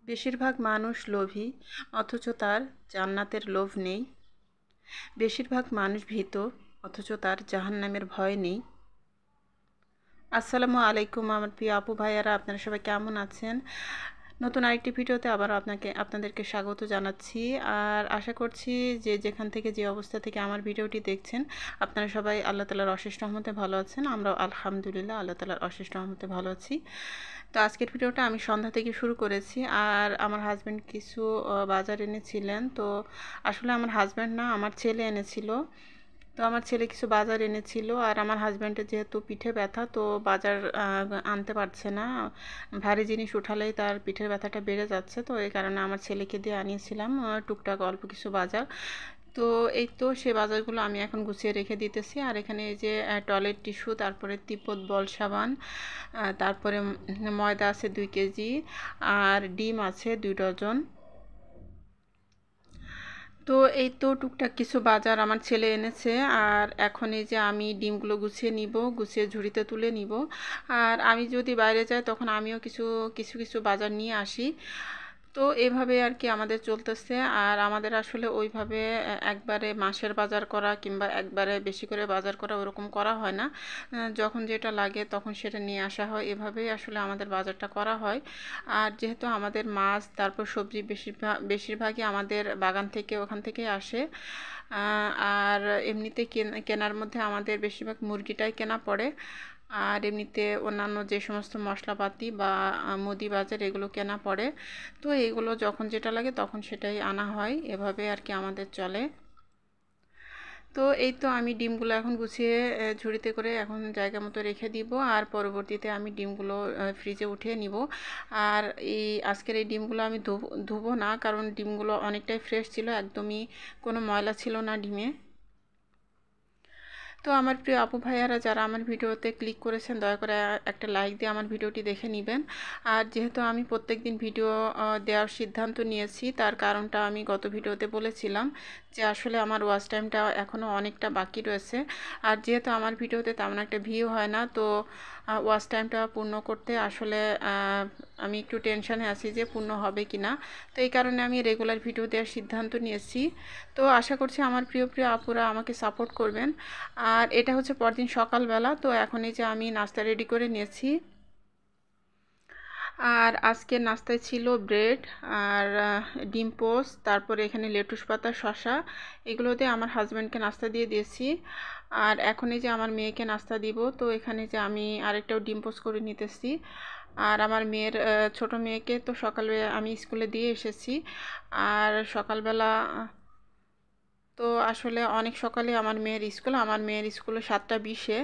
বেশিরভাগ মানুষ লোভী, অথচ তার জান্নাতের লোভ নেই। বেশিরভাগ মানুষ ভীত, অথচ তার জাহান্নামের ভয় নেই। আসসালামু আলাইকুম আমার প্রিয় আপু ভাইয়ারা, আপনারা সবাই কেমন আছেন? নতুন আরেকটি ভিডিওতে আবার আপনাদেরকে স্বাগত জানাচ্ছি। আর আশা করছি যে যেখান থেকে যে অবস্থা থেকে আমার ভিডিওটি দেখছেন, আপনারা সবাই আল্লাহ তাআলার অশেষ রহমতে ভালো আছেন। আমরাও আলহামদুলিল্লাহ আল্লাহ তাআলার অশেষ রহমতে ভালো আছি। তো আজকের ভিডিওটা আমি সন্ধ্যা থেকে শুরু করেছি। আর আমার হাজব্যান্ড কিছু বাজার এনেছিলেন। তো আসলে আমার হাজব্যান্ড না, আমার ছেলে এনেছিল। তো আমার ছেলে কিছু বাজার এনেছিল। আর আমার হাজব্যান্ডের যেহেতু পিঠে ব্যথা, তো বাজার আনতে পারছে না। ভারী জিনিস উঠালেই তার পিঠের ব্যথাটা বেড়ে যাচ্ছে। তো এই কারণে আমার ছেলেকে দিয়ে আনিয়েছিলাম টুকটাক অল্প কিছু বাজার। তো এই তো সে বাজারগুলো আমি এখন গুছিয়ে রেখে দিতেছি। আর এখানে এই যে টয়লেট টিস্যু, তারপরে তিব্বত বল সাবান, তারপরে ময়দা আছে 2 কেজি, আর ডিম আছে 2 ডজন। তো এই তো টুকটাক কিছু বাজার আমার ছেলে এনেছে। আর এখন এই যে আমি ডিমগুলো গুছিয়ে নিব, গুছিয়ে ঝুড়িতে তুলে নিব। আর আমি যদি বাইরে যাই তখন আমিও কিছু কিছু কিছু বাজার নিয়ে আসি। তো এভাবে আর কি আমাদের চলতেছে। আর আমাদের আসলে ওইভাবে একবারে মাসের বাজার করা কিংবা একবারে বেশি করে বাজার করা ওরকম করা হয় না। যখন যেটা লাগে তখন সেটা নিয়ে আসা হয়, এভাবেই আসলে আমাদের বাজারটা করা হয়। আর যেহেতু আমাদের মাছ তারপর সবজি বেশিরভাগই আমাদের বাগান থেকে ওখান থেকে আসে। আর এমনিতে কেনার মধ্যে আমাদের বেশিরভাগ মুরগিটাই কেনা পড়ে। আর এমনিতে অন্যান্য যে সমস্ত মশলাপাতি বা মুদি বাজার এগুলো কেনা পড়ে। তো এগুলো যখন যেটা লাগে তখন সেটাই আনা হয়, এভাবে আর কি আমাদের চলে। তো এই তো আমি ডিমগুলো এখন গুছিয়ে ঝুড়িতে করে এখন জায়গা মতো রেখে দিব। আর পরবর্তীতে আমি ডিমগুলো ফ্রিজে উঠিয়ে নিব। আর আজকের এই ডিমগুলো আমি ধুবো না, কারণ ডিমগুলো অনেকটাই ফ্রেশ ছিল, একদমই কোনো ময়লা ছিল না ডিমে। তো আমার প্রিয় আপু ভাইয়ারা যারা আমার ভিডিওতে ক্লিক করেছেন, দয়া করে একটা লাইক দিয়ে আমার ভিডিওটি দেখে নেবেন। আর যেহেতু আমি প্রত্যেকদিন ভিডিও দেওয়ার সিদ্ধান্ত নিয়েছি, তার কারণটা আমি গত ভিডিওতে বলেছিলাম যে আসলে আমার ওয়াচ টাইমটা এখনও অনেকটা বাকি রয়েছে। আর যেহেতু আমার ভিডিওতে তেমন একটা ভিউ হয় না, তো ওয়াচ টাইমটা পূর্ণ করতে আসলে আমি একটু টেনশানে আছি যে পূর্ণ হবে কি না। তো এই কারণে আমি রেগুলার ভিডিও দেওয়ার সিদ্ধান্ত নিয়েছি। তো আশা করছি আমার প্রিয় প্রিয় আপুরা আমাকে সাপোর্ট করবেন। আর এটা হচ্ছে পরদিন সকালবেলা। তো এখন এই যে আমি নাস্তা রেডি করে নিয়েছি। আর আজকের নাস্তায় ছিল ব্রেড আর ডিম পোস্ট, তারপরে এখানে লেটুস পাতা, শসা, এগুলো দিয়ে আমার হাজব্যান্ডকে নাস্তা দিয়ে দিয়েছি। আর এখন এই যে আমার মেয়েকে নাস্তা দিব। তো এখানে যে আমি আরেকটাও ডিম পোস্ট করে নিতেছি। আর আমার মেয়ের ছোট মেয়েকে তো সকালে আমি স্কুলে দিয়ে এসেছি। আর সকালবেলা তো আসলে অনেক সকালে আমার মেয়ের স্কুলে 7টা 20-এ।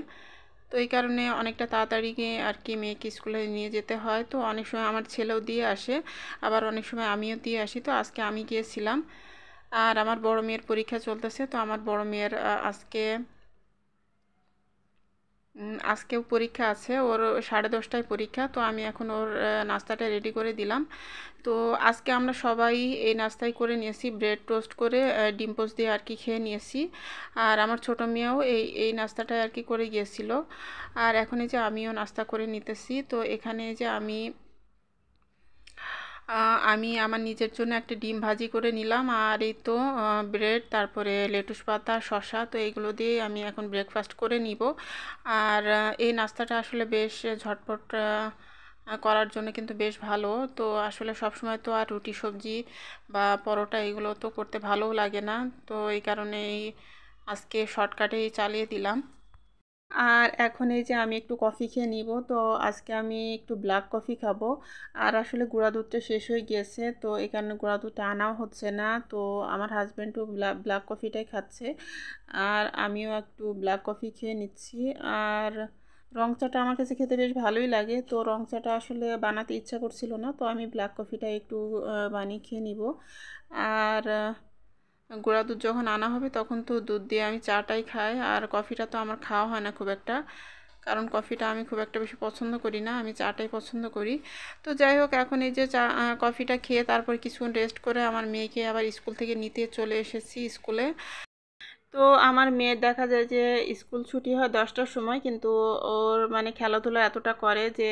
তো এই কারণে অনেকটা তাড়াতাড়ি গিয়ে আর কি মেয়েকে স্কুলে নিয়ে যেতে হয়। তো অনেক সময় আমার ছেলেও দিয়ে আসে, আবার অনেক সময় আমিও দিয়ে আসি। তো আজকে আমি গিয়েছিলাম। আর আমার বড় মেয়ের পরীক্ষা চলতেছে। তো আমার বড় মেয়ের আজকেও পরীক্ষা আছে, ওর 10:30টায় পরীক্ষা। তো আমি এখন ওর নাস্তাটা রেডি করে দিলাম। তো আজকে আমরা সবাই এই নাস্তাই করে নিয়েছি, ব্রেড টোস্ট করে ডিম পোস্ট দিয়ে আর কি খেয়ে নিয়েছি। আর আমার ছোটো মেয়েও এই নাস্তাটাই আর কি করে গিয়েছিল। আর এখন এই যে আমিও নাস্তা করে নিতেছি। তো এখানে যে আমি আমার নিজের জন্য একটা ডিম ভাজি করে নিলাম। আর এই তো ব্রেড, তারপরে লেটুস পাতা, শসা, তো এইগুলো দিয়ে আমি এখন ব্রেকফাস্ট করে নিব। আর এই নাস্তাটা আসলে বেশ ঝটপট করার জন্য কিন্তু বেশ ভালো। তো আসলে সব সময় তো আর রুটি সবজি বা পরোটা এগুলো তো করতে ভালোও লাগে না। তো এই কারণেই আজকে শর্টকাটেই চালিয়ে দিলাম। আর এখন এই যে আমি একটু কফি খেয়ে নিব। তো আজকে আমি একটু ব্ল্যাক কফি খাবো। আর আসলে গুঁড়া দুধটা শেষ হয়ে গিয়েছে, তো এই কারণে গুঁড়া দুধটা আনাও হচ্ছে না। তো আমার হাজব্যান্ডও ব্ল্যাক কফিটাই খাচ্ছে। আর আমিও একটু ব্ল্যাক কফি খেয়ে নিচ্ছি। আর রং চাটা আমার কাছে খেতে বেশ ভালোই লাগে। তো রং চাটা আসলে বানাতে ইচ্ছা করছিল না, তো আমি ব্ল্যাক কফিটা একটু বানিয়ে খেয়ে নিব। আর গুঁড়া দুধ যখন আনা হবে তখন তো দুধ দিয়ে আমি চাটাই খাই। আর কফিটা তো আমার খাওয়া হয় না খুব একটা, কারণ কফিটা আমি খুব একটা বেশি পছন্দ করি না, আমি চাটাই পছন্দ করি। তো যাই হোক, এখন এই যে কফিটা খেয়ে তারপর কিছুক্ষণ রেস্ট করে আমার মেয়েকে আবার স্কুল থেকে নিতে চলে এসেছি স্কুলে। তো আমার মেয়ের দেখা যায় যে স্কুল ছুটি হয় 10টার সময়, কিন্তু ওর মানে খেলাধুলা এতটা করে যে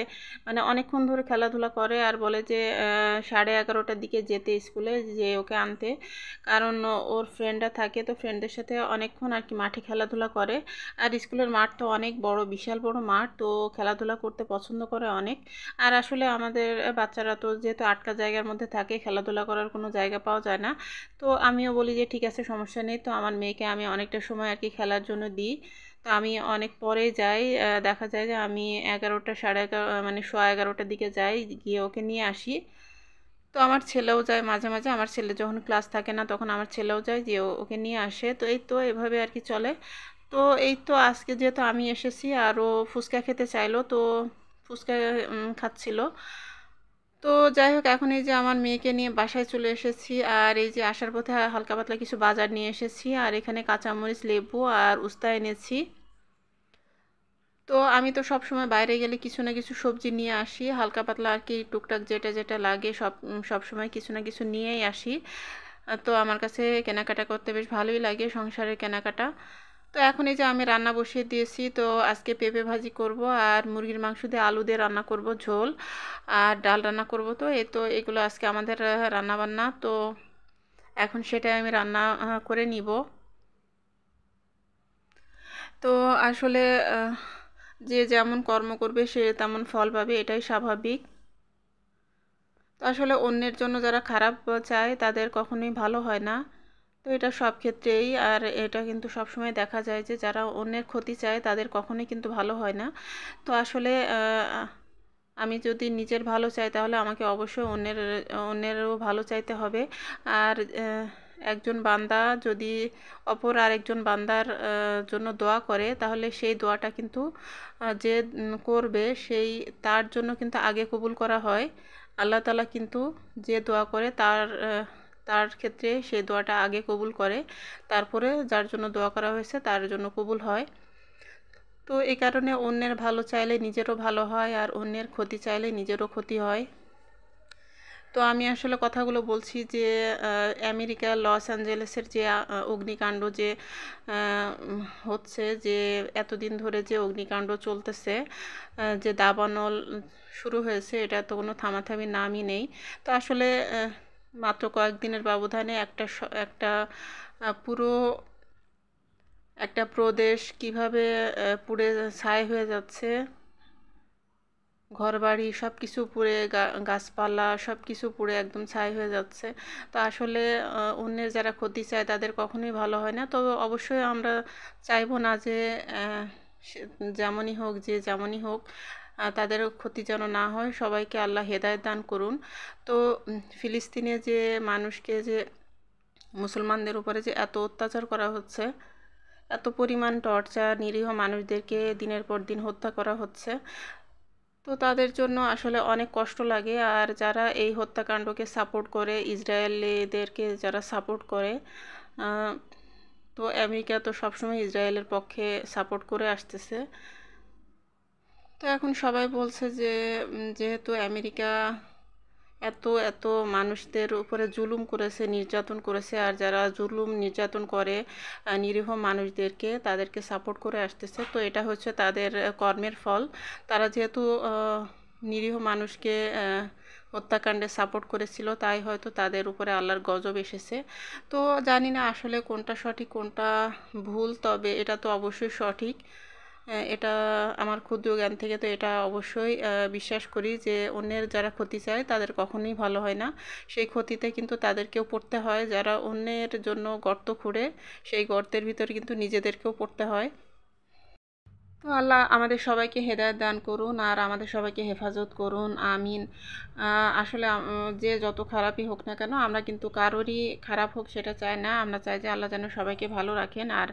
মানে অনেকক্ষণ ধরে খেলাধুলা করে আর বলে যে 11:30টার দিকে যেতে স্কুলে, যে ওকে আনতে, কারণ ওর ফ্রেন্ডরা থাকে, তো ফ্রেন্ডদের সাথে অনেকক্ষণ আর কি মাঠে খেলাধুলা করে। আর স্কুলের মাঠ তো অনেক বড়, বিশাল বড় মাঠ, তো খেলাধুলা করতে পছন্দ করে অনেক। আর আসলে আমাদের বাচ্চারা তো যেহেতু আটকা জায়গার মধ্যে থাকে, খেলাধুলা করার কোনো জায়গা পাওয়া যায় না। তো আমিও বলি যে ঠিক আছে, সমস্যা নেই। তো আমার মেয়েকে আমি অনেকটা সময় আর কি খেলার জন্য দিই। তো আমি অনেক পরে যাই, দেখা যায় যে আমি 11টা, 11:30, মানে 11:15টার দিকে যাই, গিয়ে ওকে নিয়ে আসি। তো আমার ছেলেও যায় মাঝে মাঝে, আমার ছেলে যখন ক্লাস থাকে না তখন আমার ছেলেও যায়, যে ওকে নিয়ে আসে। তো এই তো এভাবে আর কি চলে। তো এই তো আজকে যেহেতু আমি এসেছি আর ও ফুচকা খেতে চাইলো, তো ফুচকা খাচ্ছিল। তো যাই হোক, এখন এই যে আমার মেয়েকে নিয়ে বাসায় চলে এসেছি, আর এই যে আসার পথে হালকা পাতলা কিছু বাজার নিয়ে এসেছি, আর এখানে কাঁচামরিচ, লেবু আর উস্তা এনেছি। তো আমি তো সব সময় বাইরে গেলে কিছু না কিছু সবজি নিয়ে আসি, হালকা পাতলা আর কি, টুকটাক যেটা যেটা লাগে সব সময় কিছু না কিছু নিয়েই আসি। তো আমার কাছে কেনাকাটা করতে বেশ ভালোই লাগে, সংসারের কেনাকাটা। তো এখন এই যে আমি রান্না বসিয়ে দিয়েছি। তো আজকে পেঁপে ভাজি করব, আর মুরগির মাংস দিয়ে আলু দিয়ে রান্না করব ঝোল, আর ডাল রান্না করব। তো এই তো এগুলো আজকে আমাদের রান্না বান্না। তো এখন সেটাই আমি রান্না করে নিব। তো আসলে আহ, যে যেমন কর্ম করবে সে তেমন ফল পাবে, এটাই স্বাভাবিক। তো আসলে অন্যের জন্য যারা খারাপ চায় তাদের কখনোই ভালো হয় না। তো এটা সব ক্ষেত্রেই, আর এটা কিন্তু সবসময় দেখা যায় যে যারা অন্যের ক্ষতি চায় তাদের কখনোই কিন্তু ভালো হয় না। তো আসলে আমি যদি নিজের ভালো চাই তাহলে আমাকে অবশ্যই অন্যেরও ভালো চাইতে হবে। আর একজন বান্দা যদি অপর আরেকজন বান্দার জন্য দোয়া করে, তাহলে সেই দোয়াটা কিন্তু যে করবে সেই তার জন্য কিন্তু আগে কবুল করা হয়। আল্লাহ তাআলা কিন্তু যে দোয়া করে তার ক্ষেত্রে সেই দোয়াটা আগে কবুল করে, তারপরে যার জন্য দোয়া করা হয়েছে তার জন্য কবুল হয়। তো এই কারণে অন্যের ভালো চাইলে নিজেরও ভালো হয়, আর অন্যের ক্ষতি চাইলে নিজেরও ক্ষতি হয়। তো আমি আসলে কথাগুলো বলছি যে আমেরিকা লস অ্যাঞ্জেলেসের যে অগ্নিকাণ্ড যে হচ্ছে, যে এতদিন ধরে যে অগ্নিকাণ্ড চলতেছে, যে দাবানল শুরু হয়েছে, এটা তো কোনো থামাথামির নামই নেই। তো আসলে মাত্র কয়েকদিনের ব্যবধানে একটা পুরো একটা প্রদেশ কিভাবে পুড়ে ছাই হয়ে যাচ্ছে, ঘরবাড়ি সব কিছু পুড়ে, গাছপালা সব কিছু পুড়ে একদম ছাই হয়ে যাচ্ছে। তো আসলে অন্যের যারা ক্ষতি চায় তাদের কখনোই ভালো হয় না। তো অবশ্যই আমরা চাইবো না যে যেমনই হোক, যে যেমনই হোক, তাদের ক্ষতি যেন না হয়। সবাইকে আল্লাহ হেদায়েত দান করুন। তো ফিলিস্তিনে যে মানুষকে, যে মুসলমানদের উপরে যে এত অত্যাচার করা হচ্ছে, এত পরিমাণ টর্চার, নিরীহ মানুষদেরকে দিনের পর দিন হত্যা করা হচ্ছে, তো তাদের জন্য আসলে অনেক কষ্ট লাগে। আর যারা এই হত্যাকাণ্ডকে সাপোর্ট করে, ইসরায়েলিদেরকে যারা সাপোর্ট করে, আহ, তো আমেরিকা তো সবসময় ইসরায়েলের পক্ষে সাপোর্ট করে আসতেছে। তো এখন সবাই বলছে যে যেহেতু আমেরিকা এত এত মানুষদের উপরে জুলুম করেছে, নির্যাতন করেছে, আর যারা জুলুম নির্যাতন করে নিরীহ মানুষদেরকে, তাদেরকে সাপোর্ট করে আসতেছে, তো এটা হচ্ছে তাদের কর্মের ফল। তারা যেহেতু নিরীহ মানুষকে হত্যাকাণ্ডে সাপোর্ট করেছিল, তাই হয়তো তাদের উপরে আল্লাহর গজব এসেছে। তো জানি না আসলে কোনটা সঠিক কোনটা ভুল, তবে এটা তো অবশ্যই সঠিক। এটা আমার ক্ষুদ্র জ্ঞান থেকে তো এটা অবশ্যই বিশ্বাস করি যে অন্যের যারা ক্ষতি চায় তাদের কখনোই ভালো হয় না। সেই ক্ষতিতে কিন্তু তাদেরকেও পড়তে হয়, যারা অন্যের জন্য গর্ত খুঁড়ে সেই গর্তের ভিতরে কিন্তু নিজেদেরকেও পড়তে হয়। তো আল্লাহ আমাদের সবাইকে হেদায়েত দান করুন, আর আমাদের সবাইকে হেফাজত করুন, আমিন। আসলে যে যত খারাপই হোক না কেন, আমরা কিন্তু কারোরই খারাপ হোক সেটা চাই না। আমরা চাই যে আল্লাহ যেন সবাইকে ভালো রাখেন আর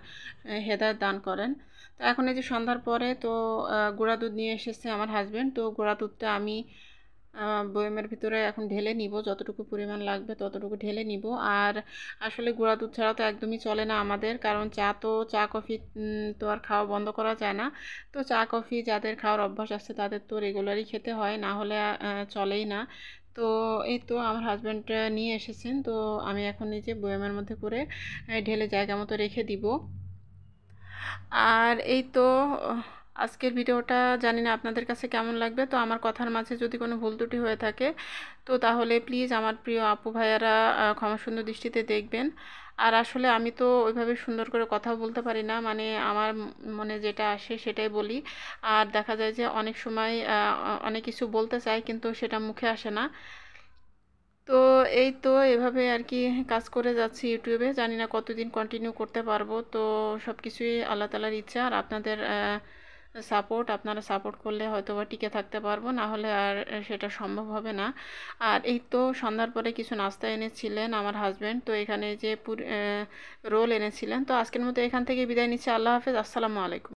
হেদায়েত দান করেন। তো এখন এই যে সন্ধ্যার পরে, তো গুঁড়া দুধ নিয়ে এসেছে আমার হাজবেন্ড। তো গুঁড়া দুধটা আমি বয়মের ভিতরে এখন ঢেলে নিব, যতটুকু পরিমাণ লাগবে ততটুকু ঢেলে নিব। আর আসলে গুঁড়া দুধ ছাড়া তো একদমই চলে না আমাদের, কারণ চা কফি তো আর খাওয়া বন্ধ করা যায় না। তো চা কফি যাদের খাওয়ার অভ্যাস আছে তাদের তো রেগুলারই খেতে হয়, না হলে চলেই না। তো এই তো আমার হাজব্যান্ড নিয়ে এসেছেন, তো আমি এখন নিজে বয়ামের মধ্যে করে ঢেলে জায়গা মতো রেখে দিব। আর এই তো আজকের ভিডিওটা জানি না আপনাদের কাছে কেমন লাগবে। তো আমার কথার মাঝে যদি কোনো ভুল ত্রুটি হয়ে থাকে তো তাহলে প্লিজ আমার প্রিয় আপু ভাইয়ারা ক্ষমা সুন্দর দৃষ্টিতে দেখবেন। আর আসলে আমি তো ওইভাবে সুন্দর করে কথা বলতে পারি না, মানে আমার মনে যেটা আসে সেটাই বলি। আর দেখা যায় যে অনেক সময় অনেক কিছু বলতে চাই কিন্তু সেটা মুখে আসে না। তো এই তো এভাবে আর কি কাজ করে যাচ্ছি ইউটিউবে, জানি না কতদিন কন্টিনিউ করতে পারবো। তো সব কিছুই আল্লাহ তালার ইচ্ছা আর আপনাদের সাপোর্ট, আপনারা সাপোর্ট করলে হয়তো বা টিকে থাকতে পারবো, না হলে আর সেটা সম্ভব হবে না। আর এই তো সন্ধ্যার পরে কিছু নাস্তা এনেছিলেন আমার হাজব্যান্ড, তো এখানে যে রোল এনেছিলেন। তো আজকের মতো এখান থেকে বিদায় নিচ্ছি। আল্লাহ হাফেজ, আসসালামু আলাইকুম।